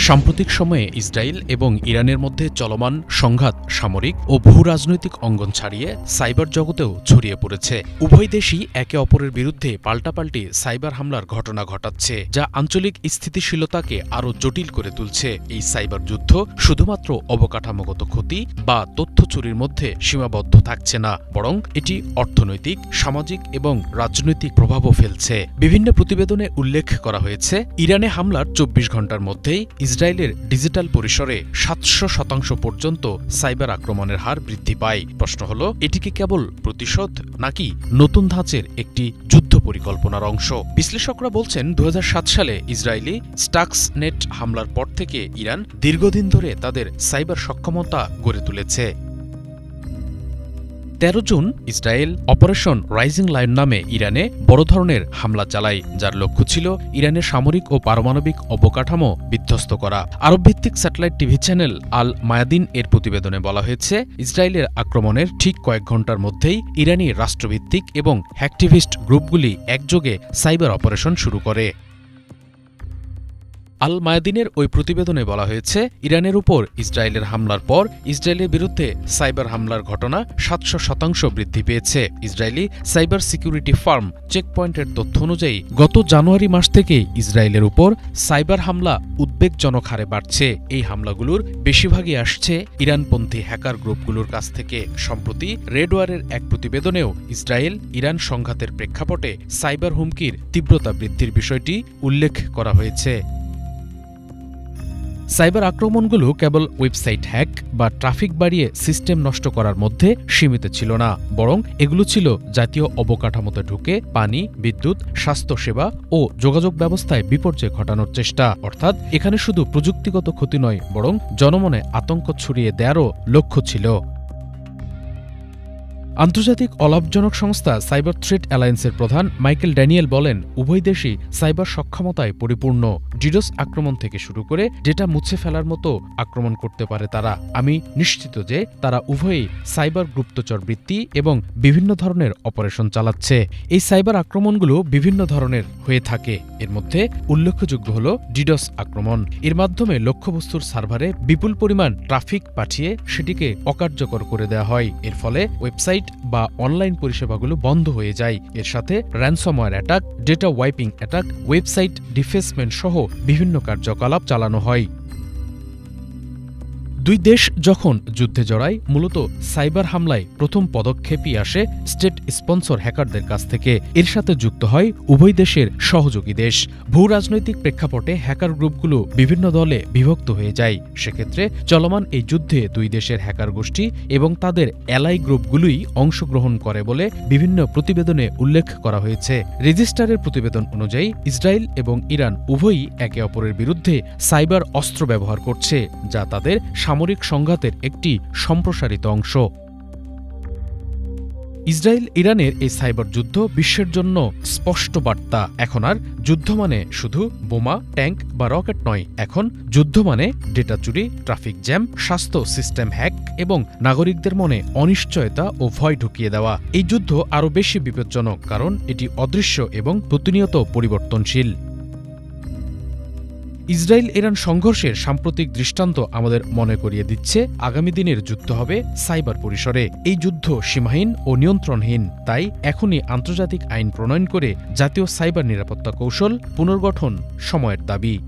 সাম্প্রতিক সময়ে ইসরায়েল এবং ইরানের মধ্যে চলমান সংঘাত সামরিক ও ভূ-রাজনৈতিক অঙ্গন ছাড়িয়ে সাইবার জগতেও ছড়িয়ে পড়েছে। উভয় দেশই একে অপরের বিরুদ্ধে পাল্টাপাল্টি সাইবার হামলার ঘটনা ঘটাচ্ছে, যা আঞ্চলিক স্থিতিশীলতাকে আরও জটিল করে তুলছে। এই সাইবার যুদ্ধ শুধুমাত্র অবকাঠামোগত ক্ষতি বা তথ্য চুরির মধ্যে সীমাবদ্ধ থাকছে না, বরং এটি অর্থনৈতিক, সামাজিক এবং রাজনৈতিক প্রভাবও ফেলছে। বিভিন্ন প্রতিবেদনে উল্লেখ করা হয়েছে, ইরানে হামলার ২৪ ঘণ্টার মধ্যেই ইসরায়েলের ডিজিটাল পরিসরে ৭০০% পর্যন্ত সাইবার আক্রমণের হার বৃদ্ধি পায়। প্রশ্ন হল, এটি কি কেবল প্রতিশোধ নাকি নতুন ধাঁচের একটি যুদ্ধ পরিকল্পনার অংশ? বিশ্লেষকরা বলছেন ২০০৭ সালে ইসরায়েলি স্টাক্সনেট হামলার পর থেকে ইরান দীর্ঘদিন ধরে তাদের সাইবার সক্ষমতা গড়ে তুলেছে। ১৩ June Israel operation rising lion নামে ইরানে বড় ধরনের হামলা চালায়, যার লক্ষ্য ছিল ইরানের সামরিক ও পারমাণবিক অবকাঠামো বিধ্বস্ত করা। আরবভিত্তিক স্যাটেলাইট টিভি চ্যানেল আল মায়াদিন এর প্রতিবেদনে বলা হয়েছে, ইসরায়েলের আক্রমণের ঠিক কয়েক ঘণ্টার মধ্যেই ইরানি রাষ্ট্রভিত্তিক এবং হ্যাকটিভিস্ট গ্রুপগুলি একযোগে সাইবার অপারেশন শুরু করে। আল মায়াদিনের ওই প্রতিবেদনে বলা হয়েছে, ইরানের উপর ইসরায়েলের হামলার পর ইসরায়েলের বিরুদ্ধে সাইবার হামলার ঘটনা ৭০০% বৃদ্ধি পেয়েছে। ইসরায়েলি সাইবার সিকিউরিটি ফার্ম চেকপয়েন্টের তথ্য অনুযায়ী গত জানুয়ারি মাস থেকে ইসরায়েলের উপর সাইবার হামলা উদ্বেগজনক হারে বাড়ছে। এই হামলাগুলোর বেশিরভাগই আসছে ইরানপন্থী হ্যাকার গ্রুপগুলোর কাছ থেকে। সম্প্রতি রেডওয়ারের এক প্রতিবেদনেও ইসরায়েল ইরান সংঘাতের প্রেক্ষাপটে সাইবার হুমকির তীব্রতা বৃদ্ধির বিষয়টি উল্লেখ করা হয়েছে। সাইবার আক্রমণগুলো কেবল ওয়েবসাইট হ্যাক বা ট্রাফিক বাড়িয়ে সিস্টেম নষ্ট করার মধ্যে সীমিত ছিল না, বরং এগুলো ছিল জাতীয় অবকাঠামোতে ঢুকে পানি, বিদ্যুৎ, স্বাস্থ্যসেবা ও যোগাযোগ ব্যবস্থায় বিপর্যয় ঘটানোর চেষ্টা। অর্থাৎ এখানে শুধু প্রযুক্তিগত ক্ষতি নয়, বরং জনমনে আতঙ্ক ছড়িয়ে দেওয়ারও লক্ষ্য ছিল। আন্তর্জাতিক অলাভজনক সংস্থা সাইবার থ্রেট অ্যালায়েন্সের প্রধান মাইকেল ড্যানিয়েল বলেন, উভয় দেশই সাইবার সক্ষমতায় পরিপূর্ণ। ডিডোস আক্রমণ থেকে শুরু করে ডেটা মুছে ফেলার মতো আক্রমণ করতে পারে তারা। আমি নিশ্চিত যে তারা উভয়ই সাইবার গুপ্তচর বৃত্তি এবং বিভিন্ন ধরনের অপারেশন চালাচ্ছে। এই সাইবার আক্রমণগুলো বিভিন্ন ধরনের হয়ে থাকে। এর মধ্যে উল্লেখযোগ্য হল ডিডোস আক্রমণ। এর মাধ্যমে লক্ষ্যবস্তুর সার্ভারে বিপুল পরিমাণ ট্রাফিক পাঠিয়ে সেটিকে অকার্যকর করে দেওয়া হয়। এর ফলে ওয়েবসাইট বা অনলাইন পরিষেবাগুলো বন্ধ হয়ে যায়। এর সাথে ransomware attack, data wiping attack, website defacement সহ বিভিন্ন কার্যকলাপ চালানো হয়। দুই দেশ যখন যুদ্ধে জড়ায়, মূলত সাইবার হামলায় প্রথম পদক্ষেপই আসে স্টেট স্পন্সর হ্যাকারদের কাছ থেকে। এর সাথে যুক্ত হয় উভয় দেশের সহযোগী দেশ। ভূ-রাজনৈতিক প্রেক্ষাপটে হ্যাকার গ্রুপগুলো বিভিন্ন দলে বিভক্ত হয়ে যায়। সেক্ষেত্রে চলমান এই যুদ্ধে দুই দেশের হ্যাকার গোষ্ঠী এবং তাদের অ্যালাই গ্রুপগুলোই অংশগ্রহণ করে বলে বিভিন্ন প্রতিবেদনে উল্লেখ করা হয়েছে। রেজিস্টারের প্রতিবেদন অনুযায়ী ইসরায়েল এবং ইরান উভয়ই একে অপরের বিরুদ্ধে সাইবার অস্ত্র ব্যবহার করছে, যা তাদের সামরিক সংঘাতের একটি সম্প্রসারিত অংশ। ইসরায়েল ইরানের এই সাইবার যুদ্ধ বিশ্বের জন্য স্পষ্ট বার্তা। এখন আর যুদ্ধ মানে শুধু বোমা, ট্যাঙ্ক বা রকেট নয়। এখন যুদ্ধ মানে ডেটা চুরি, ট্রাফিক জ্যাম, স্বাস্থ্য সিস্টেম হ্যাক এবং নাগরিকদের মনে অনিশ্চয়তা ও ভয় ঢুকিয়ে দেওয়া। এই যুদ্ধ আরও বেশি বিপজ্জনক, কারণ এটি অদৃশ্য এবং প্রতিনিয়ত পরিবর্তনশীল। ইসরায়েল ইরান সংঘর্ষের সাম্প্রতিক দৃষ্টান্ত আমাদের মনে করিয়ে দিচ্ছে, আগামী দিনের যুদ্ধ হবে সাইবার পরিসরে। এই যুদ্ধ সীমাহীন ও নিয়ন্ত্রণহীন। তাই এখনই আন্তর্জাতিক আইন প্রণয়ন করে জাতীয় সাইবার নিরাপত্তা কৌশল পুনর্গঠন সময়ের দাবি।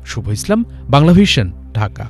শুভ ইসলাম, বাংলাভিশন, ঢাকা।